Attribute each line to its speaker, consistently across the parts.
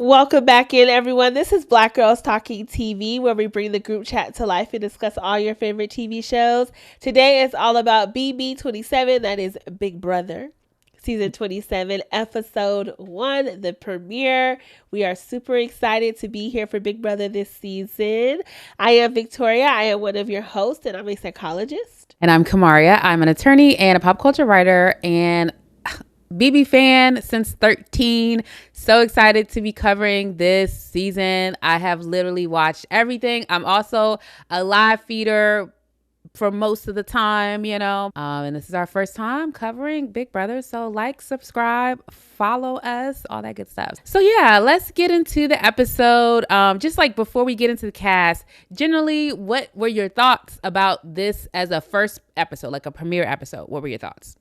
Speaker 1: Welcome back in, everyone. This is Black Girls Talking TV, where we bring the group chat to life and discuss all your favorite TV shows. Today is all about BB27, that is Big Brother, season 27, episode 1, the premiere. We are super excited to be here for Big Brother this season. I am Victoria. I am one of your hosts, and I'm a psychologist.
Speaker 2: And I'm Kamaria. I'm an attorney and a pop culture writer and BB fan since 13. So excited to be covering this season. I have literally watched everything. I'm also a live feeder for most of the time, and this is our first time covering Big Brother. So like, subscribe, follow us, all that good stuff. So yeah, let's get into the episode. Just like before we get into the cast, generally, what were your thoughts about this as a first episode, like a premiere episode? What were your thoughts?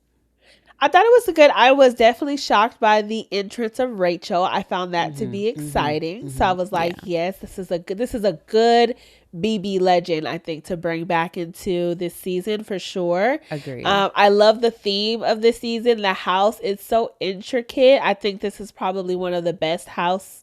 Speaker 1: I thought it was good. I was definitely shocked by the entrance of Rachel. I found that to be exciting. So I was like, yes, this is a good BB legend, I think, to bring back into this season for sure.
Speaker 2: Agreed.
Speaker 1: I love the theme of this season. The house is so intricate. I think this is probably one of the best house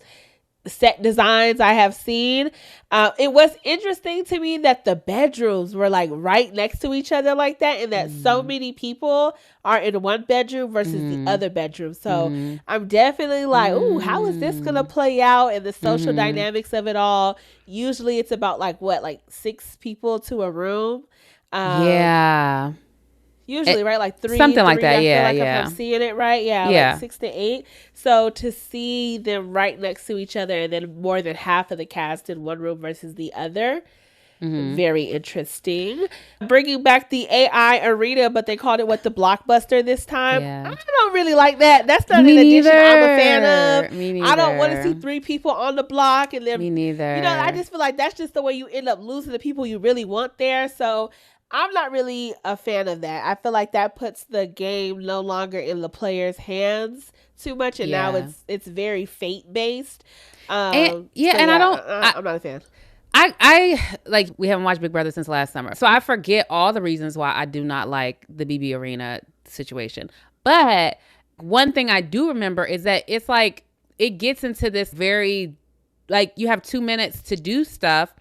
Speaker 1: set designs I have seen. It was interesting to me that the bedrooms were like right next to each other like that, and that so many people are in one bedroom versus the other bedroom. So I'm definitely like, ooh, how is this gonna play out, and the social dynamics of it all. Usually it's about like 6 people to a room.
Speaker 2: Yeah.
Speaker 1: Usually, right? Like three.
Speaker 2: Something like that.
Speaker 1: I feel like
Speaker 2: yeah.
Speaker 1: I'm seeing it right. Yeah. Like 6 to 8. So to see them right next to each other, and then more than half of the cast in one room versus the other. Very interesting. Bringing back the AI arena, but they called it the Blockbuster this time.
Speaker 2: Yeah.
Speaker 1: I don't really like that. That's not an addition I'm a fan of.
Speaker 2: Me neither.
Speaker 1: I don't want to see 3 people on the block, and then
Speaker 2: Me neither.
Speaker 1: I just feel like that's just the way you end up losing the people you really want there. So I'm not really a fan of that. I feel like that puts the game no longer in the players' hands too much, and now it's very fate based.
Speaker 2: I'm
Speaker 1: not a fan.
Speaker 2: I like, we haven't watched Big Brother since last summer, so I forget all the reasons why I do not like the BB Arena situation. But one thing I do remember is that it's like it gets into this very, like, you have 2 minutes to do stuff,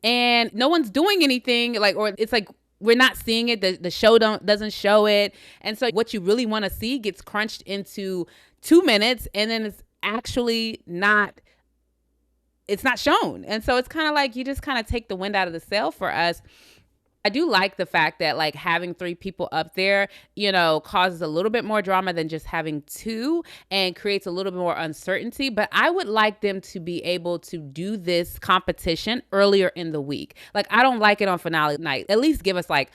Speaker 2: and no one's doing anything. Like, or it's like we're not seeing it. The show doesn't show it, and so what you really want to see gets crunched into 2 minutes, and then it's actually not. It's not shown. And so it's kind of like you just kind of take the wind out of the sail for us. I do like the fact that like having 3 people up there, causes a little bit more drama than just having 2, and creates a little bit more uncertainty. But I would like them to be able to do this competition earlier in the week. Like, I don't like it on finale night. At least give us like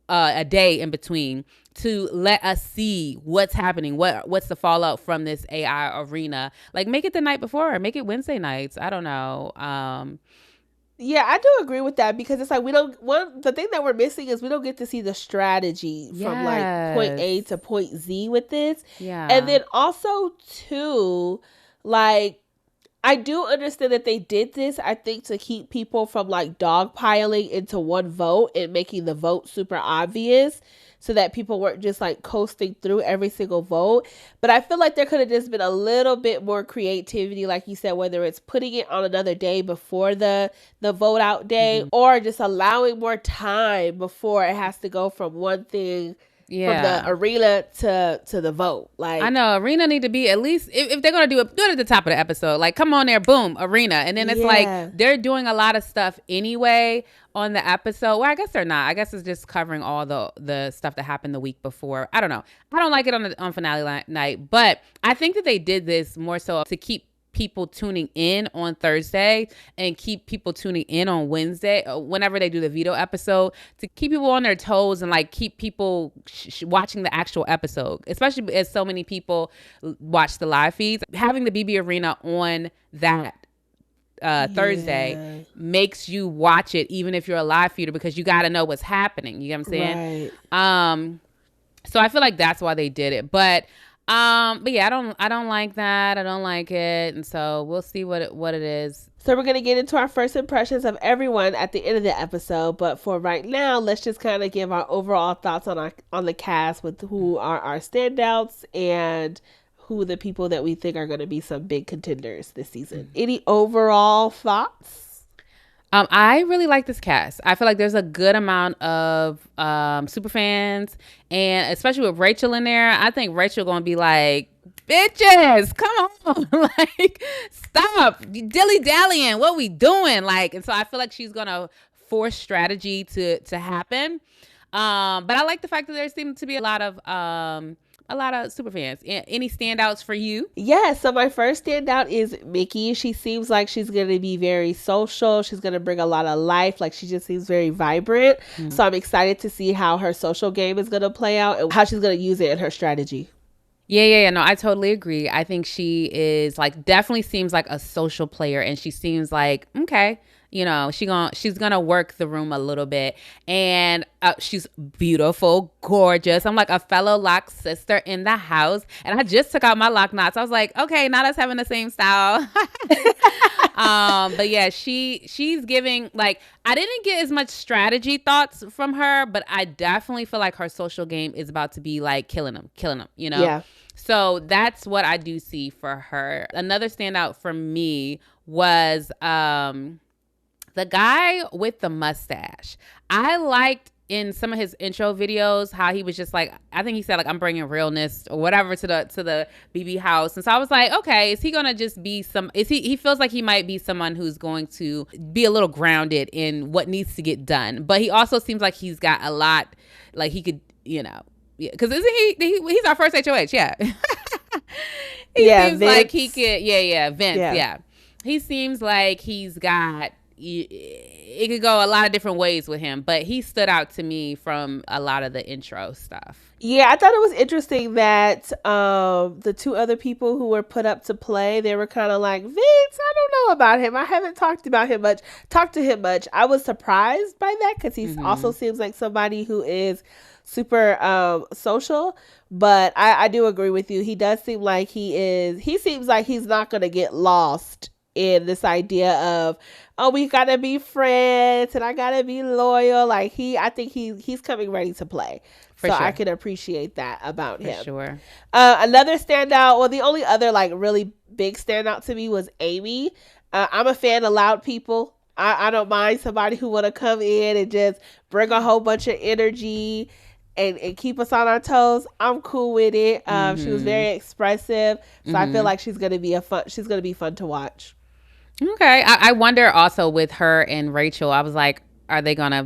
Speaker 2: a day in between to let us see what's happening, what's the fallout from this AI arena. Like, make it the night before, or make it Wednesday nights. I don't know.
Speaker 1: Yeah, I do agree with that, because it's like the thing that we're missing is we don't get to see the strategy from like point A to point Z with this.
Speaker 2: Yeah.
Speaker 1: And then also too, like, I do understand that they did this, I think, to keep people from like dogpiling into one vote and making the vote super obvious, so that people weren't just like coasting through every single vote. But I feel like there could have just been a little bit more creativity, like you said, whether it's putting it on another day before the vote out day, or just allowing more time before it has to go from one thing. From the arena to the vote. Like,
Speaker 2: I know arena need to be at least, if they're gonna do it at the top of the episode. Like, come on there, boom, arena, and then it's like they're doing a lot of stuff anyway on the episode. Well, I guess they're not. I guess it's just covering all the stuff that happened the week before. I don't know. I don't like it on finale night, but I think that they did this more so to keep people tuning in on Thursday and keep people tuning in on Wednesday, whenever they do the veto episode, to keep people on their toes and like keep people watching the actual episode, especially as so many people watch the live feeds. Having the BB Arena on that Thursday makes you watch it even if you're a live feeder, because you got to know what's happening. You know what I'm saying?
Speaker 1: Right.
Speaker 2: So I feel like that's why they did it. But yeah, I don't like that. I don't like it. And so we'll see what it is.
Speaker 1: So we're going to get into our first impressions of everyone at the end of the episode. But for right now, let's just kind of give our overall thoughts on the cast, with who are our standouts and who the people that we think are going to be some big contenders this season. Any overall thoughts?
Speaker 2: I really like this cast. I feel like there's a good amount of super fans, and especially with Rachel in there, I think Rachel gonna be like, bitches, come on, like stop dilly dallying. What we doing? Like, and so I feel like she's gonna force strategy to happen. But I like the fact that there seem to be a lot of super fans. Any standouts for you?
Speaker 1: Yeah, so my first standout is Mickey. She seems like she's going to be very social. She's going to bring a lot of life. Like, she just seems very vibrant. Mm-hmm. So I'm excited to see how her social game is going to play out and how she's going to use it in her strategy.
Speaker 2: Yeah. No, I totally agree. I think she is like, definitely seems like a social player, and she seems like, okay, you know, she's gonna work the room a little bit, and she's beautiful, gorgeous. I'm like a fellow lock sister in the house, and I just took out my lock knots. I was like, okay, not us having the same style. But yeah, she's giving, like, I didn't get as much strategy thoughts from her, but I definitely feel like her social game is about to be like killing them, you know?
Speaker 1: Yeah.
Speaker 2: So that's what I do see for her. Another standout for me was the guy with the mustache. I liked in some of his intro videos how he was just like, I think he said like, I'm bringing realness or whatever to the BB house. And so I was like, okay, is he going to just be he feels like he might be someone who's going to be a little grounded in what needs to get done. But he also seems like he's got a lot, like he could, you know, because isn't he's our first HOH. Yeah. He seems Vince. Like he could, Vince. Yeah. He seems like he's got, it could go a lot of different ways with him, but he stood out to me from a lot of the intro stuff.
Speaker 1: Yeah, I thought it was interesting that the two other people who were put up to play, they were kind of like, Vince, I don't know about him. I haven't talked to him much. I was surprised by that because he also seems like somebody who is super social. But I do agree with you. He does seem like he seems like he's not going to get lost in this idea of, oh, we gotta be friends and I gotta be loyal. Like I think he's coming ready to play. For sure. I can appreciate that about him.
Speaker 2: For sure.
Speaker 1: Another standout, well, the only other like really big standout to me was Amy. I'm a fan of loud people. I don't mind somebody who want to come in and just bring a whole bunch of energy and keep us on our toes. I'm cool with it. She was very expressive, so I feel like she's gonna be fun to watch.
Speaker 2: Okay. I wonder also with her and Rachel, I was like, are they gonna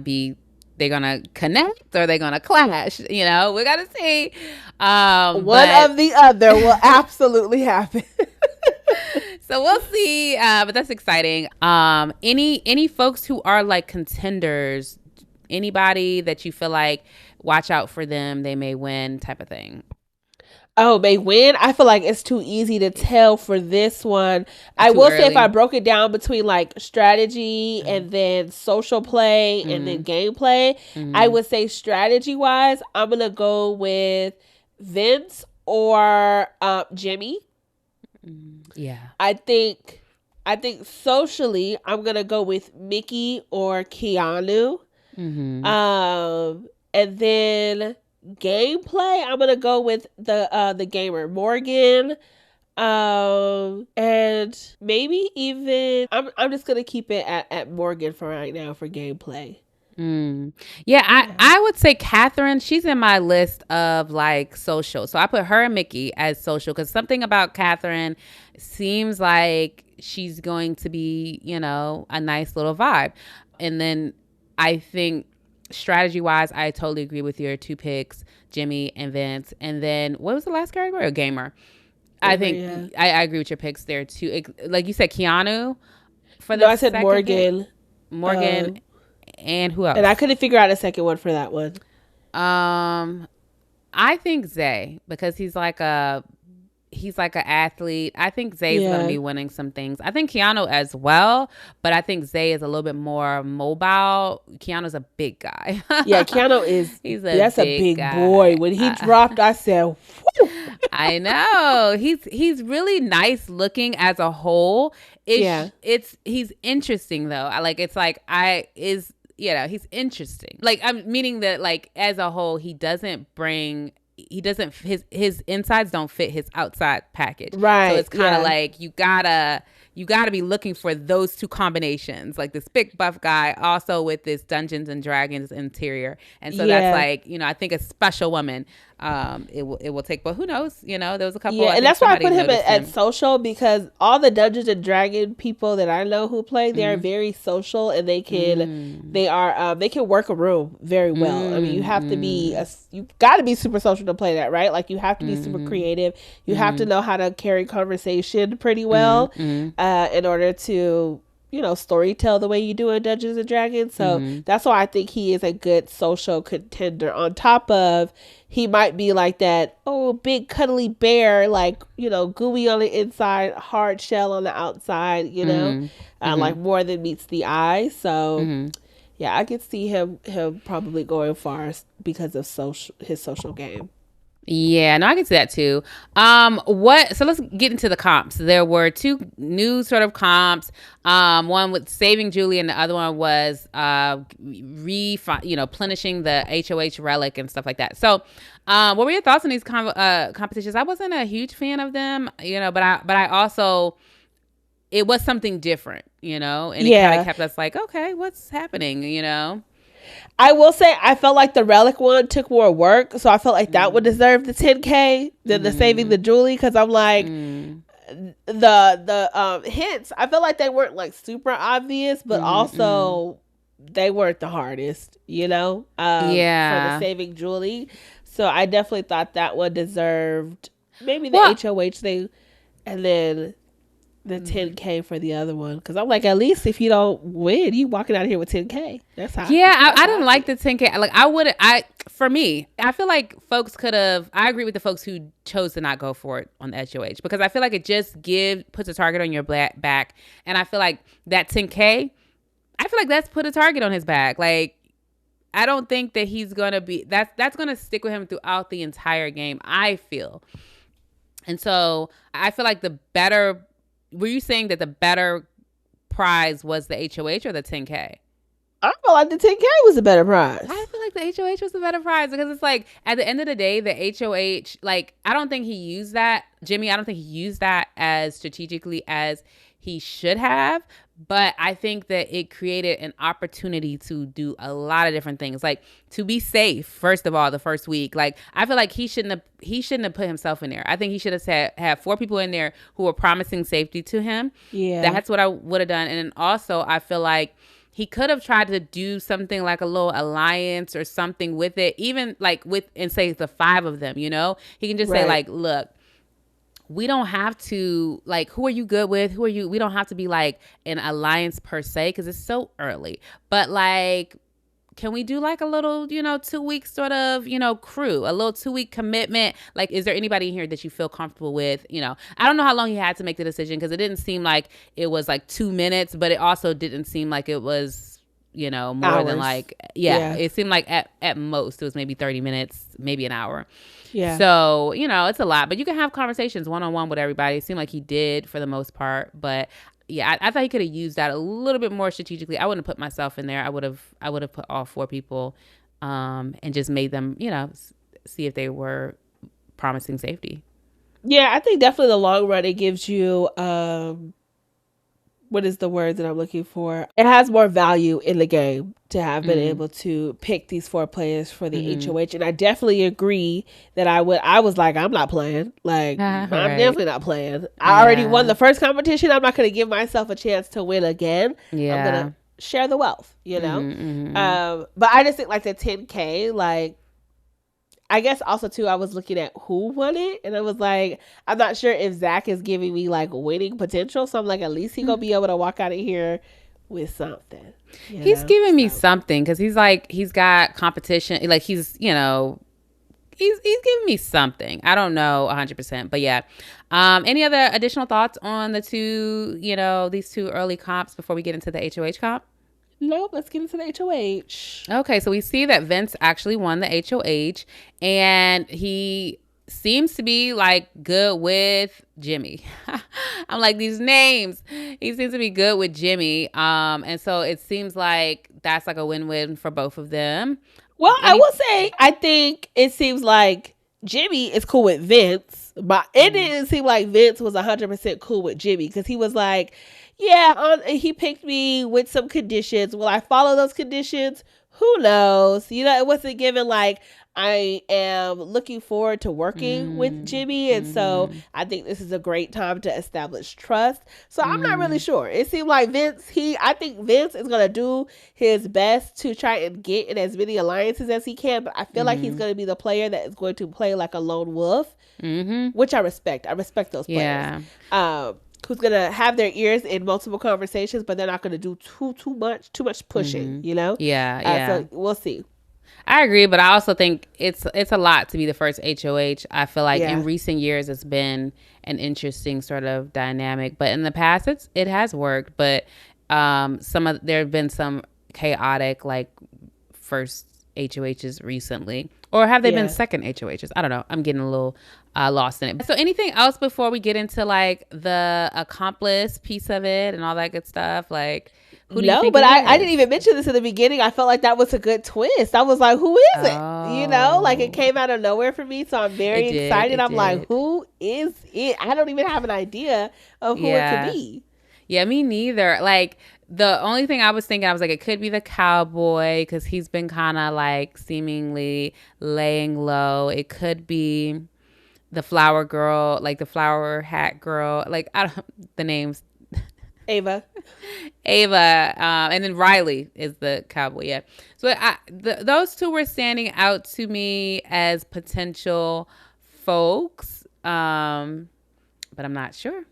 Speaker 2: connect or are they gonna clash? You know, we gotta see.
Speaker 1: One of the other will absolutely happen.
Speaker 2: So we'll see. But that's exciting. Any folks who are like contenders, anybody that you feel like watch out for them, they may win type of thing?
Speaker 1: Oh, may win? I feel like it's too easy to tell for this one. I will say if I broke it down between like strategy and then social play and then gameplay, I would say strategy wise, I'm going to go with Vince or Jimmy.
Speaker 2: Yeah.
Speaker 1: I think socially, I'm going to go with Mickey or Keanu. And then gameplay, I'm gonna go with the gamer Morgan, and maybe even I'm just gonna keep it at Morgan for right now for gameplay.
Speaker 2: Yeah, I would say Catherine. She's in my list of like social, so I put her and Mickey as social because something about Catherine seems like she's going to be, you know, a nice little vibe. And then I think strategy wise, I totally agree with your two picks, Jimmy and Vince. And then what was the last category? A gamer. I think I agree with your picks there too. Like you said, Keanu.
Speaker 1: I said Morgan.
Speaker 2: Morgan, and who else?
Speaker 1: And I couldn't figure out a second one for that one.
Speaker 2: I think Zay, because he's like an athlete. I think Zay's going to be winning some things. I think Keanu as well, but I think Zay is a little bit more mobile. Keanu's a big guy.
Speaker 1: Yeah, Keanu is. That's a big guy. Boy. When he dropped, I said, whew.
Speaker 2: I know. He's really nice looking as a whole. He's interesting though. He's interesting. Like I'm meaning that like as a whole, he doesn't bring he doesn't his insides don't fit his outside package. So
Speaker 1: Right.
Speaker 2: it's kind of
Speaker 1: Yeah.
Speaker 2: like you gotta be looking for those two combinations, like this big buff guy also with this Dungeons and Dragons interior. And so that's
Speaker 1: Yeah.
Speaker 2: like, I think a special woman it will take, but who knows, there was a couple,
Speaker 1: Yeah,
Speaker 2: I
Speaker 1: and
Speaker 2: think
Speaker 1: that's why I
Speaker 2: somebody
Speaker 1: put him
Speaker 2: noticed
Speaker 1: at
Speaker 2: him.
Speaker 1: social, because all the Dungeons and Dragon people that I know who play, they are
Speaker 2: Mm-hmm.
Speaker 1: very social, and
Speaker 2: Mm.
Speaker 1: they can work a room very well. I mean, you
Speaker 2: Mm.
Speaker 1: have to
Speaker 2: Mm.
Speaker 1: you got to be super social to play that, right? Like you have to be super
Speaker 2: Mm.
Speaker 1: creative. You have to
Speaker 2: Mm.
Speaker 1: know how to carry conversation pretty
Speaker 2: Mm.
Speaker 1: well,
Speaker 2: Mm.
Speaker 1: in order to story tell the way you do in Dungeons and Dragons. So
Speaker 2: Mm.
Speaker 1: that's why I think he is a good social contender. On top of, he might be like that, oh, big cuddly bear, like, gooey on the inside, hard shell on the outside,
Speaker 2: Mm.
Speaker 1: like
Speaker 2: Mm.
Speaker 1: more than meets the eye. So
Speaker 2: Mm.
Speaker 1: yeah, I could see him probably going far because of his social game.
Speaker 2: Yeah, no, I can see that too. So let's get into the comps. There were two new sort of comps. One with saving Julie, and the other one was plenishing the HOH relic and stuff like that. So, what were your thoughts on these competitions? I wasn't a huge fan of them, but I also, it was something different, and it kind of
Speaker 1: Yeah.
Speaker 2: kept us like, okay, what's happening.
Speaker 1: I will say I felt like the relic one took more work, so I felt like that would deserve the 10K than the saving the Julie, because I'm like,
Speaker 2: Mm.
Speaker 1: the hints, I felt like they weren't like super obvious, but also they weren't the hardest, for the
Speaker 2: Yeah.
Speaker 1: saving Julie. So I definitely thought that one deserved maybe the
Speaker 2: Well,
Speaker 1: HOH thing, and then the 10K for the other one, because I'm like, at least if you don't win, you walking out of here with 10K. That's how.
Speaker 2: yeah,
Speaker 1: That's
Speaker 2: I
Speaker 1: how
Speaker 2: didn't
Speaker 1: I
Speaker 2: like
Speaker 1: feel.
Speaker 2: the 10K. Like, I would, for me, I feel like folks could have, I agree with the folks who chose to not go for it on the HOH, because I feel like it just puts a target on your back. And I feel like that 10K, I feel like that's put a target on his back. Like, I don't think that he's going to be, that's going to stick with him throughout the entire game, I feel. And so I feel like were you saying that the better prize was the HOH or the 10K?
Speaker 1: I feel like the 10K was a better prize.
Speaker 2: I feel like the HOH was the better prize, because it's like, at the end of the day, the HOH, like, I don't think he used that, Jimmy, I don't think he used that as strategically as he should have. But I think that it created an opportunity to do a lot of different things, like to be safe. First of all, the first week, like, I feel like he shouldn't have put himself in there. I think he should have had 4 people in there who were promising safety to him.
Speaker 1: Yeah.
Speaker 2: That's what I would have done. And then also, I feel like he could have tried to do something like a little alliance or something with it, even like and say the 5 of them. He can just say,
Speaker 1: Right.
Speaker 2: like, look, we don't have to, like, who are you good with? Who are you? We don't have to be like an alliance per se, because it's so early. But like, can we do like a little, 2-week sort of, crew, a little 2-week commitment? Like, is there anybody in here that you feel comfortable with? I don't know how long he had to make the decision, because it didn't seem like it was like 2 minutes, but it also didn't seem like it was, more than
Speaker 1: Hours.
Speaker 2: like,
Speaker 1: Yeah.
Speaker 2: it seemed like at most it was maybe 30 minutes, maybe an hour.
Speaker 1: Yeah.
Speaker 2: So, it's a lot, but you can have conversations one-on-one with everybody. It seemed like he did for the most part, but yeah, I thought he could have used that a little bit more strategically. I wouldn't have put myself in there. I would have put all 4 people, and just made them, see if they were promising safety.
Speaker 1: Yeah, I think definitely the long run, it gives you, what is the word that I'm looking for? It has more value in the game to have been able to pick these 4 players for the HOH. And I definitely agree that I was like, I'm not playing. Like, I'm
Speaker 2: Right.
Speaker 1: definitely not playing. I already won the first competition. I'm not going to give myself a chance to win again.
Speaker 2: Yeah.
Speaker 1: I'm going to share the wealth,
Speaker 2: Mm-hmm.
Speaker 1: But I just think like the 10K, like, I guess also too, I was looking at who won it, and I was like, I'm not sure if Zach is giving me like winning potential. So I'm like, at least he gonna be able to walk out of here with something.
Speaker 2: He's giving me something, because he's got competition. Like, he's giving me something. I don't know 100%, but yeah. Any other additional thoughts on the two, these 2 early comps before we get into the HOH comp?
Speaker 1: Nope, let's get into the HOH.
Speaker 2: Okay, so we see that Vince actually won the HOH, and he seems to be like good with Jimmy. I'm like, these names. He seems to be good with Jimmy. And so it seems like that's like a win-win for both of them.
Speaker 1: Well, I will say, I think it seems like Jimmy is cool with Vince, but it didn't seem like Vince was 100% cool with Jimmy because he was like, yeah, he picked me with some conditions. Will I follow those conditions? Who knows? You know, it wasn't given like I am looking forward to working with Jimmy. And so I think this is a great time to establish trust. So I'm not really sure. It seemed like I think Vince is going to do his best to try and get in as many alliances as he can. But I feel like he's going to be the player that is going to play like a lone wolf, which I respect. I respect those players. Yeah. Who's gonna have their ears in multiple conversations, but they're not gonna do too much pushing, you know? So we'll see.
Speaker 2: I agree, but I also think it's a lot to be the first HOH. I feel like in recent years it's been an interesting sort of dynamic, but in the past it has worked. But there have been some chaotic like first HOHs recently, or have they been second HOHs? I don't know. I'm getting a little lost in it. So anything else before we get into like the accomplice piece of it and all that good stuff? Like, who do you think? But
Speaker 1: I didn't even mention this in the beginning. I felt like that was a good twist. I was like, who is it? You know, like it came out of nowhere for me. So I'm very excited. I'm like, who is it? I don't even have an idea of who it could be.
Speaker 2: Yeah, me neither. Like, the only thing I was thinking, I was like, it could be the cowboy because he's been kind of like seemingly laying low. It could be the flower girl, like the flower hat girl. Like, I don't, the names.
Speaker 1: Ava.
Speaker 2: And then Riley is the cowboy. Yeah. So those two were standing out to me as potential folks. But I'm not sure.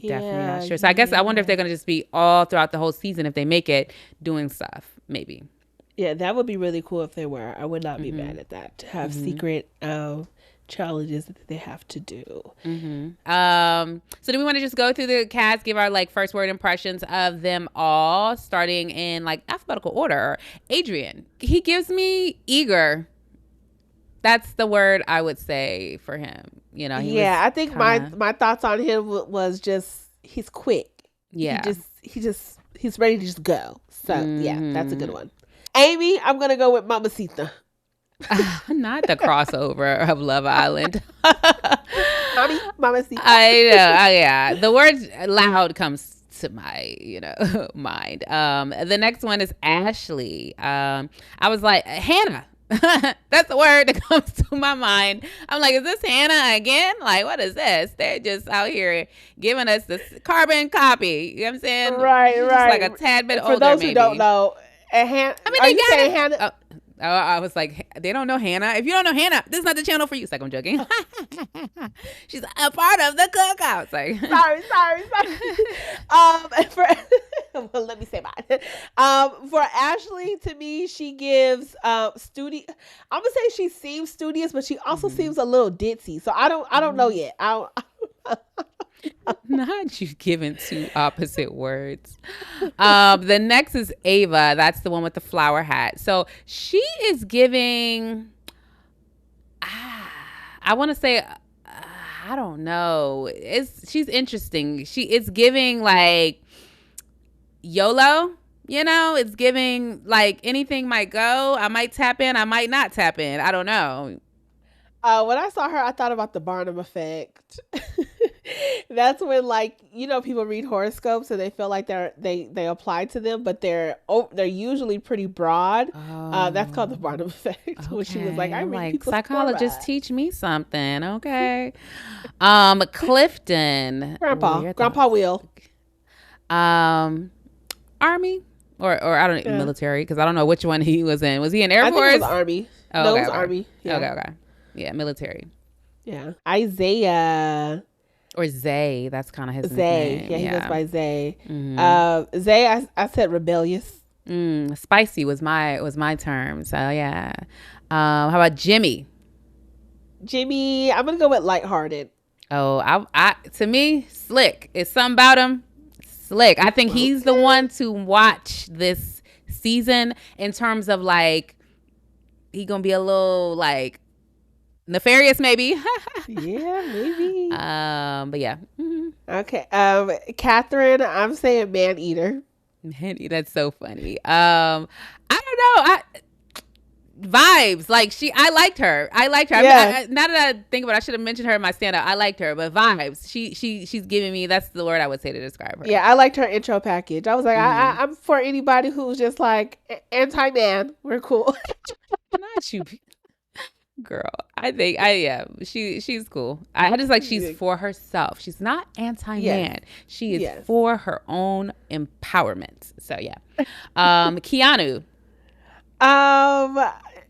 Speaker 2: Definitely not sure. So I guess I wonder if they're going to just be all throughout the whole season if they make it doing stuff, maybe.
Speaker 1: Yeah, that would be really cool if they were. I would not be mad at that, to have secret challenges that they have to do.
Speaker 2: So do we want to just go through the cast, give our like first word impressions of them all, starting in like alphabetical order? Adrian, he gives me eager. That's the word I would say for him. You know,
Speaker 1: I think my thoughts on him was just he's quick. Yeah, he's ready to just go. So yeah, that's a good one. Amy, I'm gonna go with Mamacita.
Speaker 2: Not the crossover of Love Island.
Speaker 1: Mamacita.
Speaker 2: I know. Yeah, the word loud comes to my mind. The next one is Ashley. I was like, Hannah. That's the word that comes to my mind. I'm like, is this Hannah again? Like, what is this? They're just out here giving us this carbon copy. You know what I'm saying?
Speaker 1: Right.
Speaker 2: Just like a tad bit older,
Speaker 1: for those
Speaker 2: maybe.
Speaker 1: Who don't know, Hannah. I mean, are you saying Hannah?
Speaker 2: I was like, they don't know Hannah. If you don't know Hannah, this is not the channel for you. It's like, I'm joking. She's a part of the cookout. Like,
Speaker 1: sorry. Well, let me say mine. For Ashley, to me, she gives studious. I'm gonna say she seems studious, but she also seems a little ditzy. So I don't know yet.
Speaker 2: Not you giving two opposite words. The next is Ava. That's the one with the flower hat. So she is giving, I want to say, I don't know. She's interesting. It's giving like YOLO. You know, it's giving like anything might go. I might tap in. I might not tap in. I don't know.
Speaker 1: When I saw her, I thought about the Barnum effect. That's when, like, people read horoscopes and they feel like they apply to them, but they're usually pretty broad. That's called the Barnum effect. Okay. When she was like, I read like
Speaker 2: psychologists teach me something. Okay. Clifton,
Speaker 1: Grandpa Will.
Speaker 2: Army or I don't know, military, because I don't know which one he was in. Was he in Air Force?
Speaker 1: I think it was Army.
Speaker 2: Oh,
Speaker 1: no,
Speaker 2: okay,
Speaker 1: it was Army. Yeah.
Speaker 2: Okay. Yeah, military.
Speaker 1: Yeah. Isaiah.
Speaker 2: Or Zay. That's kind of his
Speaker 1: name. Yeah, he goes by Zay. Zay, I said rebellious.
Speaker 2: Spicy was my term. So yeah. How about Jimmy?
Speaker 1: Jimmy, I'm gonna go with lighthearted.
Speaker 2: Oh, I to me, slick. It's something about him. Slick. I think he's the one to watch this season in terms of like he gonna be a little like nefarious, maybe.
Speaker 1: Yeah, maybe.
Speaker 2: But yeah.
Speaker 1: Okay. Catherine, I'm saying man eater.
Speaker 2: Man, that's so funny. I don't know. vibes. Like I liked her. I liked her.
Speaker 1: Yeah.
Speaker 2: Now that I think about it, I should have mentioned her in my stand up. I liked her, but vibes. She's giving me, that's the word I would say to describe her.
Speaker 1: Yeah, I liked her intro package. I was like,
Speaker 2: Mm-hmm.
Speaker 1: I'm for anybody who's just like anti-man. We're cool.
Speaker 2: Not you, girl. I think yeah, she's cool. I just like, she's for herself. She's not anti-man.
Speaker 1: Yes.
Speaker 2: She is
Speaker 1: Yes.
Speaker 2: for her own empowerment. So yeah. Keanu.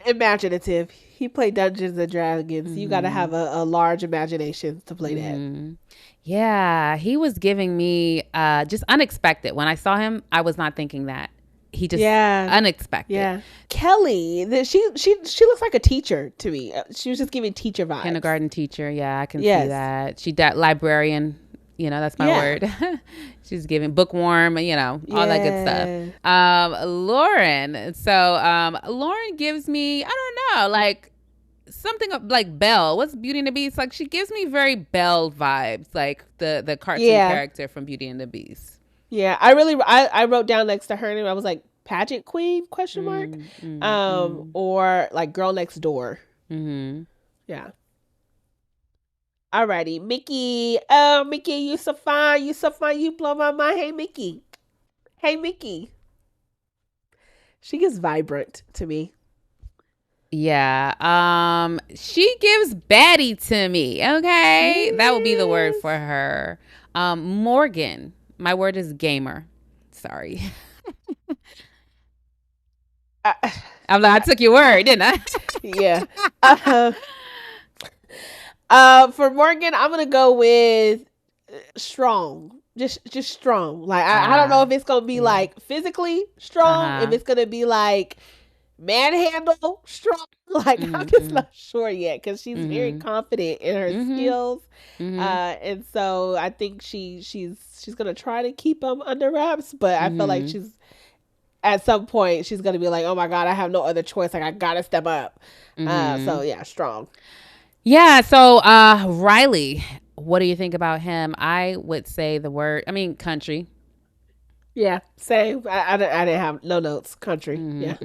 Speaker 1: Imaginative. He played Dungeons and Dragons. You got to have a large imagination to play that.
Speaker 2: Yeah, he was giving me just unexpected. When I saw him, I was not thinking that. He just unexpected.
Speaker 1: Yeah. Kelly, she looks like a teacher to me. She was just giving teacher vibes.
Speaker 2: Kindergarten teacher. Yeah, I can see that. She librarian. You know, that's my word. She's giving bookworm, you know, all that good stuff. Lauren. So Lauren gives me, I don't know, like something like Belle. What's Beauty and the Beast? Like, she gives me very Belle vibes, like the cartoon character from Beauty and the Beast.
Speaker 1: Yeah, I wrote down next to her name, I was like, pageant queen, question mark? Or like girl next door. Yeah. Alrighty, Mickey. Oh, Mickey, you so fine. You blow my mind. Hey, Mickey. Hey, Mickey. She gets vibrant to me.
Speaker 2: Yeah. She gives baddie to me. Okay. Yes. That would be the word for her. Morgan. My word is gamer. Sorry. I took your word, didn't I?
Speaker 1: Yeah. For Morgan, I'm gonna go with strong. Just strong. Like I don't know if it's gonna be like physically strong, if it's gonna be like manhandle strong. Like I'm just not sure yet, because she's very confident in her skills, and so I think she's gonna try to keep them under wraps. But I feel like she's at some point she's gonna be like, oh my god, I have no other choice. Like I gotta step up. So yeah, strong.
Speaker 2: Yeah. So Riely, what do you think about him? I would say country.
Speaker 1: Yeah, same. I didn't have no notes. Country. Yeah.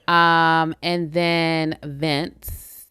Speaker 2: And then Vince.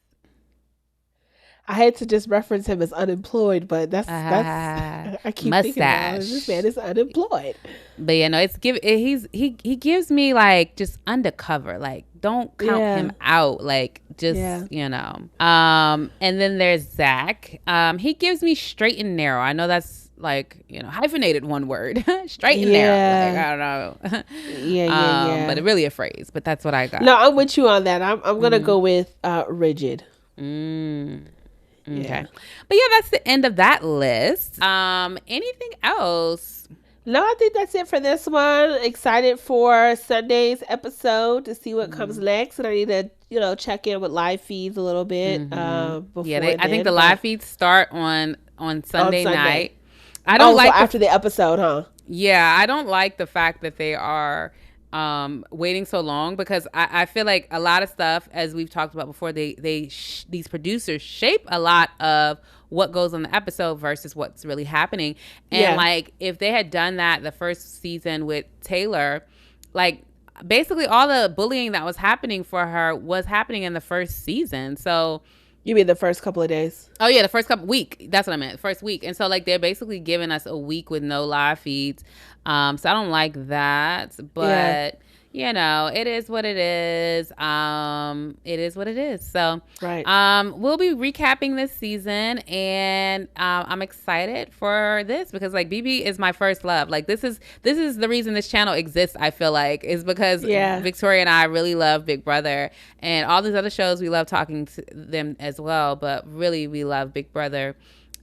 Speaker 1: I hate to just reference him as unemployed, but that's I keep thinking about it. This man is unemployed.
Speaker 2: But you know, he gives me like just undercover. Like, don't count him out. Like, just you know. And then there's Zach. He gives me straight and narrow. I know that's like, you know, hyphenated one word. Straight and narrow. Like, I don't know. Yeah. But it really a phrase. But that's what I got.
Speaker 1: No, I'm with you on that. I'm gonna go with rigid.
Speaker 2: Okay. But yeah, that's the end of that list. Anything else?
Speaker 1: No, I think that's it for this one. Excited for Sunday's episode to see what comes next. And I need to, you know, check in with live feeds a little bit. Before
Speaker 2: I think the live feeds start on Sunday night. I don't
Speaker 1: like after the episode, huh?
Speaker 2: Yeah, I don't like the fact that they are waiting so long, because I feel like a lot of stuff, as we've talked about before, these producers shape a lot of what goes on the episode versus what's really happening. And like, if they had done that the first season with Taylor, like basically all the bullying that was happening for her was happening in the first season. So
Speaker 1: you mean the first couple of days?
Speaker 2: Oh yeah, the first week. That's what I meant. First week. And so like, they're basically giving us a week with no live feeds. So I don't like that, but you know, it is what it is. It is what it is. So we'll be recapping this season, and I'm excited for this, because like, BB is my first love. Like, this is the reason this channel exists, I feel like, is because Victoria and I really love Big Brother, and all these other shows we love talking to them as well, but really we love Big Brother.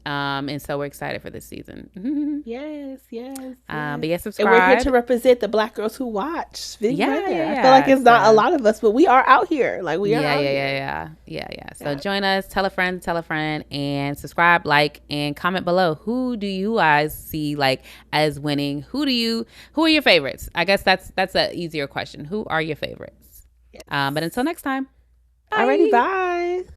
Speaker 2: And so we're excited for this season.
Speaker 1: Yes.
Speaker 2: But yeah, subscribe.
Speaker 1: And we're here to represent the Black girls who watch Big Brother. I feel like it's not a lot of us, but we are out here. Like, we are out here.
Speaker 2: So join us, tell a friend, and subscribe, like, and comment below. Who do you guys see like as winning? Who are your favorites? I guess that's an easier question. Who are your favorites? But until next time.
Speaker 1: Alrighty, bye.